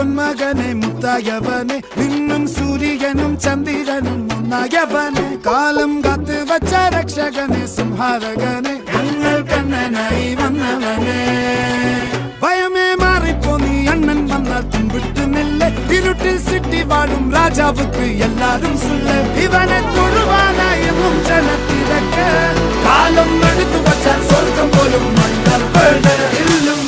പൊന്മകനെ മുത്തായവനെ നിന്നും സൂര്യനും ചന്ദ്രനും ഒന്നായവനെ കാലം കാത്ത് വച്ച രക്ഷകനെ സംഹാരകനെ ഞങ്ങൾ കണ്ണനായി വന്നവനെ ഭയമേ മാറിപ്പോ നീ അണ്ണൻ വന്നാൽ തുമ്പിട്ടുന്നില്ല ഇരുട്ടിൽ സിട്ടി വാഴും രാജാവുക്ക് എല്ലാരും സുല്ല ഇവനെ തൊഴുവാനായും ജനത്തിരക്ക് കാലം എടുത്തു വച്ചാൽ സ്വർഗം പോലും മണ്ണർ ഇല്ലും